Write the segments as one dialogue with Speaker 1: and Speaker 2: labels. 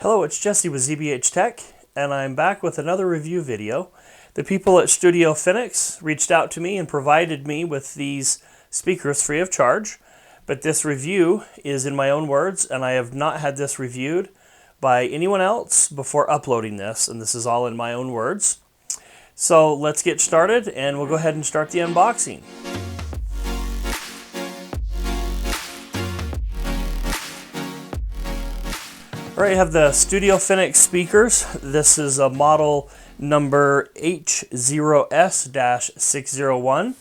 Speaker 1: Hello, it's Jesse with ZBH Tech, and I'm back with another review video. The people at Studiofinix reached out to me and provided me with these speakers free of charge, but this review is in my own words, and I have not had this reviewed by anyone else before uploading this, and this is all in my own words. So let's get started, and we'll go ahead and start the unboxing. All right, I have the Studiofinix speakers. This is a model number ST-HOS-601.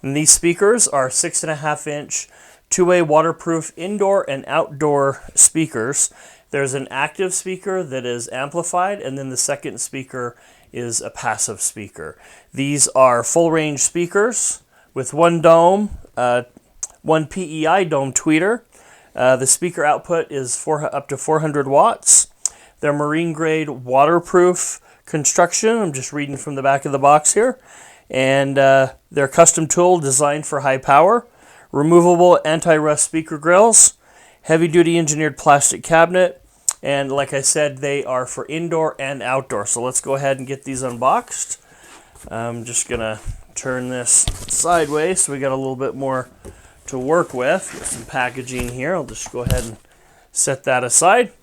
Speaker 1: And these speakers are 6.5-inch two-way waterproof indoor and outdoor speakers. There's an active speaker that is amplified, and then the second speaker is a passive speaker. These are full-range speakers with one dome, one PEI dome tweeter. The speaker output is up to 400 watts. They're marine grade waterproof construction. I'm just reading from the back of the box here. And they're custom tool designed for high power. Removable anti-rust speaker grills. Heavy duty engineered plastic cabinet. And like I said, they are for indoor and outdoor. So let's go ahead and get these unboxed. I'm just going to turn this sideways so we got a little bit more to work with. Get some packaging here. I'll just go ahead and set that aside.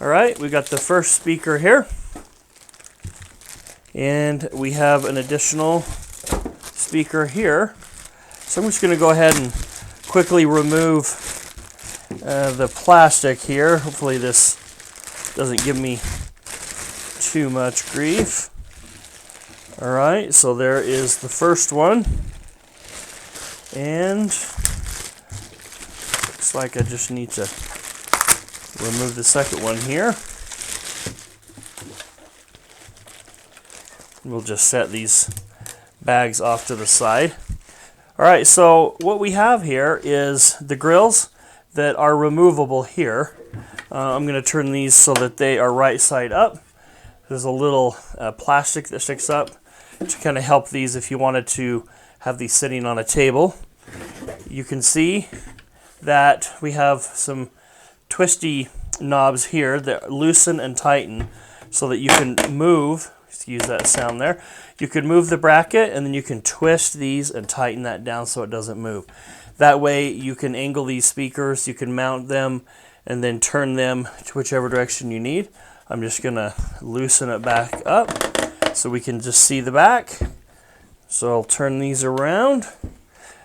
Speaker 1: All right, we got the first speaker here, and we have an additional speaker here. So I'm just going to go ahead and quickly remove the plastic here. Hopefully this doesn't give me too much grief. All right, so there is the first one, and looks like I just need to remove the second one here. We'll just set these bags off to the side. All right, so what we have here is the grills that are removable here. I'm going to turn these so that they are right side up. There's a little plastic that sticks up to kind of help these if you wanted to have these sitting on a table. You can see that we have some twisty knobs here that loosen and tighten so that you can move, excuse that sound there, you can move the bracket and then you can twist these and tighten that down so it doesn't move. That way you can angle these speakers, you can mount them and then turn them to whichever direction you need. I'm just going to loosen it back up so we can just see the back. So I'll turn these around.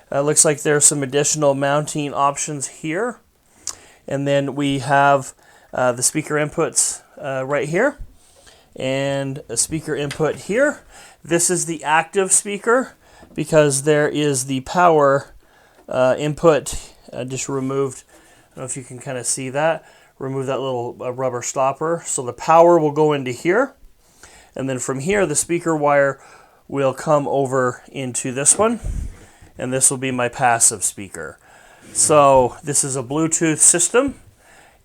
Speaker 1: Looks like there's some additional mounting options here. And then we have the speaker inputs right here and a speaker input here. This is the active speaker because there is the power input just removed. I don't know if you can kind of see that. Remove that little rubber stopper. So the power will go into here. And then from here, the speaker wire will come over into this one. And this will be my passive speaker. So this is a Bluetooth system,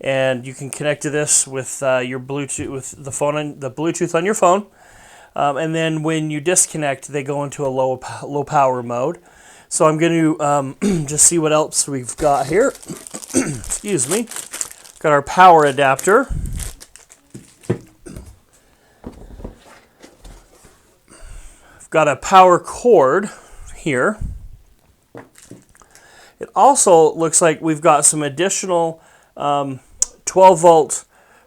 Speaker 1: and you can connect to this with your Bluetooth, with the phone, the Bluetooth on your phone. And then when you disconnect, they go into a low power mode. So I'm going to just see what else we've got here. Excuse me. Got our power adapter. I've got a power cord here. It also looks like we've got some additional 12-volt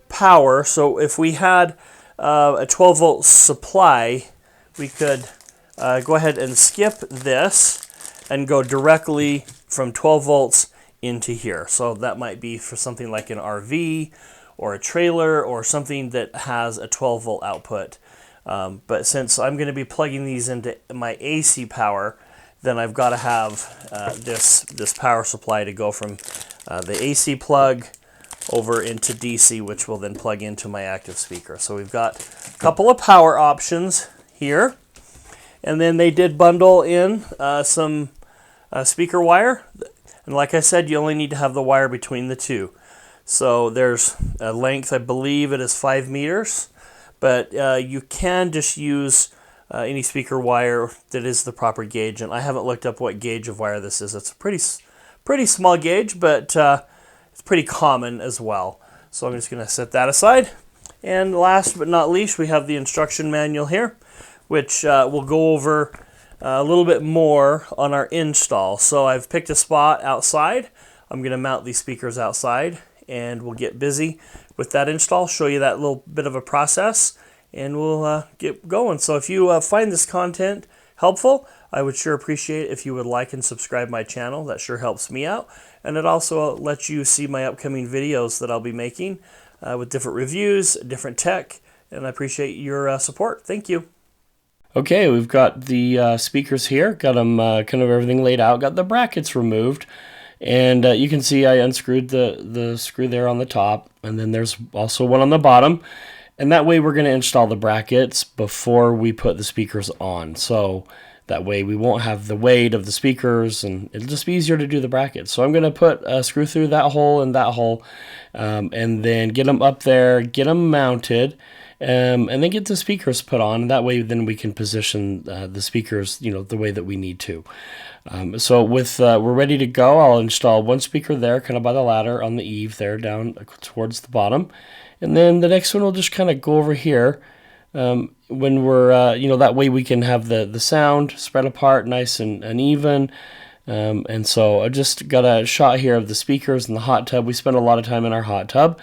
Speaker 1: power. So if we had a 12-volt supply, we could go ahead and skip this and go directly from 12 volts into here. So that might be for something like an RV or a trailer or something that has a 12-volt output. But since I'm going to be plugging these into my AC power, then I've got to have this power supply to go from the AC plug over into DC, which will then plug into my active speaker. So we've got a couple of power options here. And then they did bundle in some speaker wire. And like I said, you only need to have the wire between the two. So there's a length, I believe it is 5 meters. But you can just use any speaker wire that is the proper gauge, and I haven't looked up what gauge of wire this is. It's a pretty small gauge, but it's pretty common as well. So I'm just going to set that aside. And last but not least, we have the instruction manual here, which we'll go over a little bit more on our install. So I've picked a spot outside. I'm going to mount these speakers outside, and we'll get busy with that install, show you that little bit of a process, and we'll get going. So if you find this content helpful, I would sure appreciate it if you would like and subscribe my channel. That sure helps me out, and it also lets you see my upcoming videos that I'll be making with different reviews, different tech, and I appreciate your support. Thank you. Okay, we've got the speakers here, got them kind of everything laid out, got the brackets removed, and you can see I unscrewed the screw there on the top, and then there's also one on the bottom, and that way we're going to install the brackets before we put the speakers on, so that way we won't have the weight of the speakers, and it'll just be easier to do the brackets. So I'm going to put a screw through that hole and that hole, and then get them up there, get them mounted, and then get the speakers put on. That way then we can position the speakers, the way that we need to. So with we're ready to go, I'll install one speaker there, kind of by the ladder on the eave there, down towards the bottom. And then the next one will just kind of go over here. When we're, that way we can have the sound spread apart nice and even. And so I just got a shot here of the speakers in the hot tub. We spend a lot of time in our hot tub,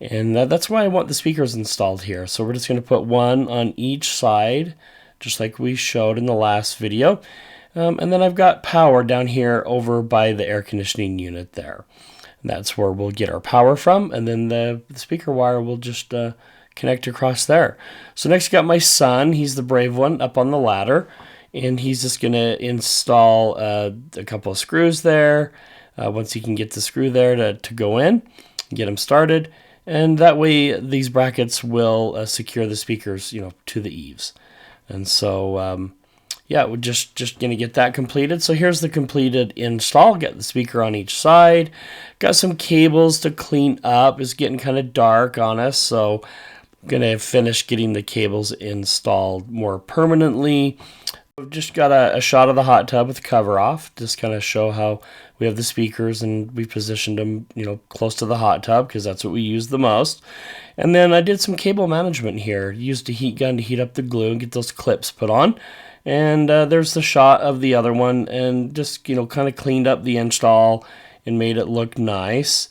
Speaker 1: and that's why I want the speakers installed here. So we're just going to put one on each side, just like we showed in the last video. And then I've got power down here over by the air conditioning unit there. And that's where we'll get our power from, and then the speaker wire will just connect across there. So next I got my son. He's the brave one up on the ladder, and he's just going to install a couple of screws there once he can get the screw there to go in, get him started, and that way these brackets will secure the speakers to the eaves. And so yeah, we're just going to get that completed. So here's the completed install. Got the speaker on each side. Got some cables to clean up. It's getting kind of dark on us, so I'm going to finish getting the cables installed more permanently. I've just got a shot of the hot tub with the cover off, just kind of show how we have the speakers and we positioned them, close to the hot tub because that's what we use the most. And then I did some cable management here. Used a heat gun to heat up the glue and get those clips put on. And there's the shot of the other one, and just kind of cleaned up the install and made it look nice.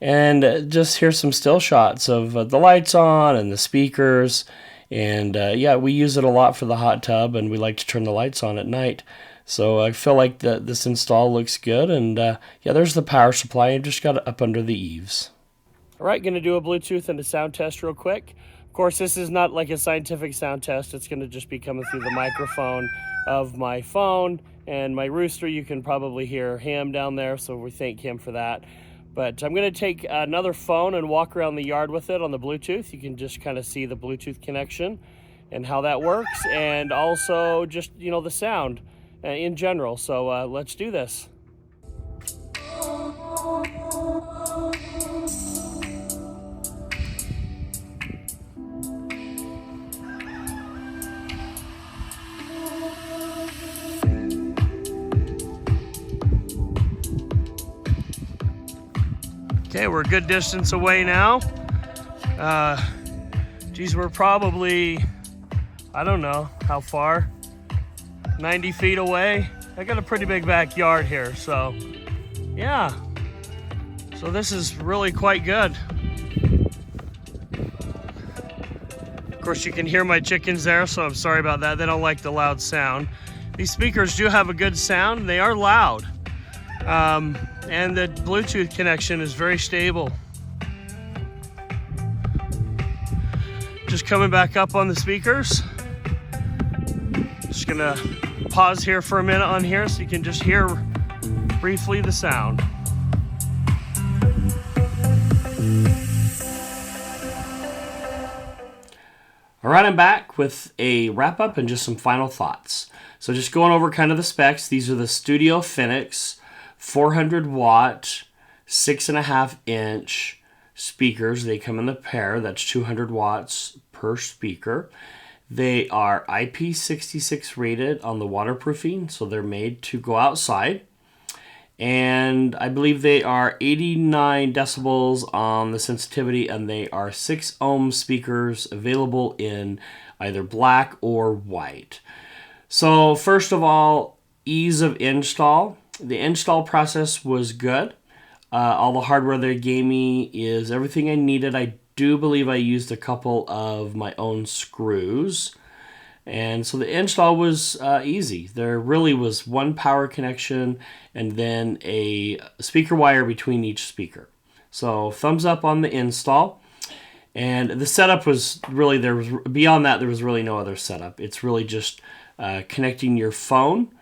Speaker 1: And just here's some still shots of the lights on and the speakers. And yeah, we use it a lot for the hot tub, and we like to turn the lights on at night. So I feel like this install looks good. And yeah, there's the power supply. I just got it up under the eaves. All right, going to do a Bluetooth and a sound test real quick. Of course, this is not like a scientific sound test. It's going to just be coming through the microphone of my phone, and my rooster, you can probably hear him down there, so we thank him for that. But I'm going to take another phone and walk around the yard with it on the Bluetooth. You can just kind of see the Bluetooth connection and how that works, and also just, the sound in general. So let's do this. Okay, we're a good distance away now. Geez, we're probably, I don't know how far, 90 feet away. I got a pretty big backyard here, so yeah. So this is really quite good. Of course, you can hear my chickens there, so I'm sorry about that. They don't like the loud sound. These speakers do have a good sound. They are loud. And the Bluetooth connection is very stable. Just coming back up on the speakers. Just gonna pause here for a minute on here so you can just hear briefly the sound. All right, I'm back with a wrap up and just some final thoughts. So just going over kind of the specs. These are the Studiofinix 400 watt, 6.5 inch speakers. They come in the pair. That's 200 watts per speaker. They are IP66 rated on the waterproofing, so they're made to go outside. and I believe they are 89 decibels on the sensitivity, and they are 6 ohm speakers available in either black or white. So first of all, ease of install. The install process was good. All the hardware they gave me is everything I needed. I do believe I used a couple of my own screws. And so the install was easy. There really was one power connection and then a speaker wire between each speaker. So thumbs up on the install. And the setup was really, beyond that, there was really no other setup. It's really just connecting your phone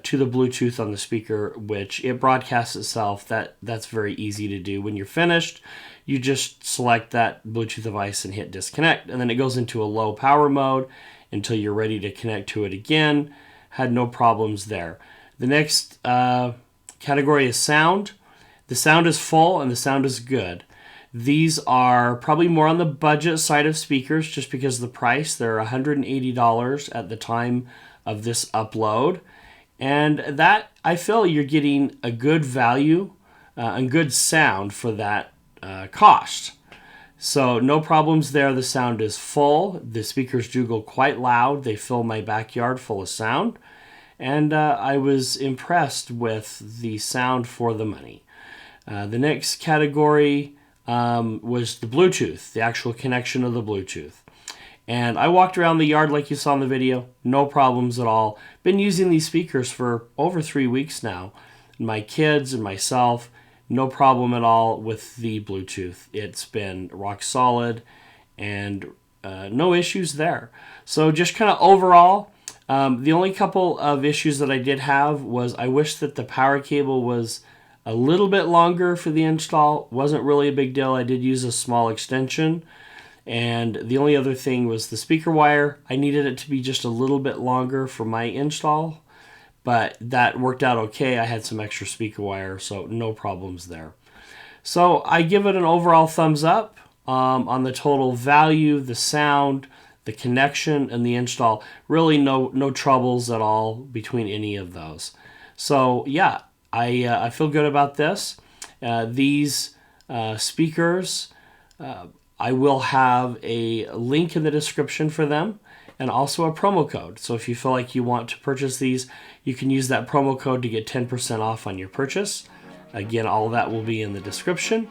Speaker 1: to the Bluetooth on the speaker, which it broadcasts itself. That's very easy to do. When you're finished, you just select that Bluetooth device and hit disconnect, and then it goes into a low power mode until you're ready to connect to it again. Had no problems there. The next category is sound. The sound is full and the sound is good. These are probably more on the budget side of speakers just because of the price. They're $180 at the time of this upload. And that, I feel you're getting a good value and good sound for that cost. So no problems there. The sound is full. The speakers do go quite loud. They fill my backyard full of sound. And I was impressed with the sound for the money. The next category was the Bluetooth, the actual connection of the Bluetooth. And I walked around the yard like you saw in the video, no problems at all. Been using these speakers for over 3 weeks now. My kids and myself, no problem at all with the Bluetooth. It's been rock solid and no issues there. So just kind of overall, the only couple of issues that I did have was I wish that the power cable was a little bit longer for the install. Wasn't really a big deal. I did use a small extension. And the only other thing was the speaker wire. I needed it to be just a little bit longer for my install, but that worked out okay. I had some extra speaker wire, so no problems there. So I give it an overall thumbs up on the total value, the sound, the connection, and the install. Really no troubles at all between any of those. So yeah, I feel good about this. These speakers, I will have a link in the description for them and also a promo code. So if you feel like you want to purchase these, you can use that promo code to get 10% off on your purchase. Again, all of that will be in the description.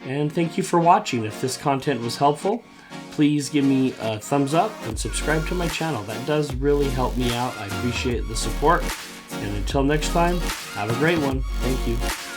Speaker 1: And thank you for watching. If this content was helpful, please give me a thumbs up and subscribe to my channel. That does really help me out. I appreciate the support. And until next time, have a great one. Thank you.